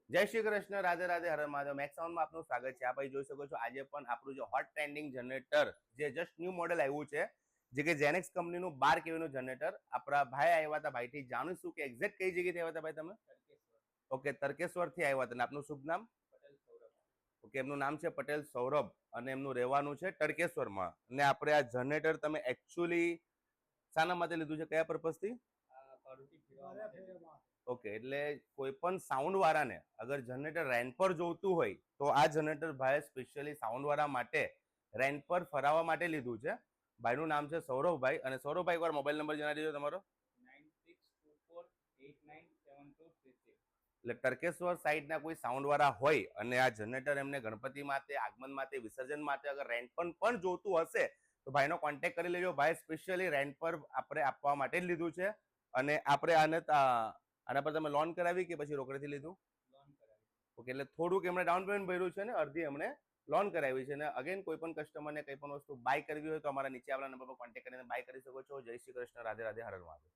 જય શ્રી કૃષ્ણ, રાધે રાધે, હર મહાદેવ. મેક્સ સાઉન્ડમાં આપનું સ્વાગત છે. આપ અહીં જોઈ શકો છો આજે પણ આપણું જે હોટ ટ્રેન્ડિંગ જનરેટર જે જસ્ટ ન્યૂ મોડેલ આવ્યું છે, જે કે જેનેક્સ કંપનીનું 12 kV નું જનરેટર આપણા ભાઈ આવ્યા હતા. ભાઈથી જાણીશું કે એક્ઝેક્ટ કઈ જગ્યાએથી આવ્યા હતા ભાઈ તમે? ઓકે, તરકેશ્વર થી આવ્યા હતા. અને આપનું શુભ નામ? ઓકે, એમનું નામ છે પટેલ સૌરભ અને એમનું રહેવાનું છે તડકેશ્વરમાં. અને આપણે આ જનરેટર તમે એકચ્યુઅલી શાના માટે લીધું છે, કયા પર્પઝથી? ઓકે, એટલે કોઈ પણ સાઉન્ડ વાળાને અગર જનરેટર રેન્ટ પર જોઈતું હોય તો આ જનરેટર ભાઈ સ્પેશિયલી સાઉન્ડ વાળા માટે રેન્ટ પર ફરાવવા માટે લીધું છે. ભાઈનું નામ છે સૌરભભાઈ. અને સૌરભભાઈ એકવાર મોબાઈલ નંબર જણાવી દેજો તમારો. 9624897236. એટલે તરકેશ્વર સાઈડના કોઈ સાઉન્ડ વાળા હોય અને આ જનરેટર એમને ગણપતિ માટે, આગમન માટે, વિસર્જન માટે અગર રેન્ટ પર પણ જોતું હશે તો ભાઈનો કોન્ટેક્ટ કરી લેજો. ભાઈ સ્પેશિયલી રેન્ટ પર આપણે આપવા માટે જ લીધું છે. અને આપણે આના પર તમે લોન કરાવી કે પછી રોકડેથી લીધું? ઓકે, એટલે થોડુંક એમણે ડાઉન પેમેન્ટ ભર્યું છે ને અડધી એમણે લોન કરાવી છે. અને અગેન કોઈ પણ કસ્ટમરને કંઈ પણ વસ્તુ બાય કરવી હોય તો અમારા નીચે આપણા નંબર પર કોન્ટેક્ટ કરીને બાય કરી શકો છો. જય શ્રી કૃષ્ણ, રાધે રાધે, હર હર મહાદેવ.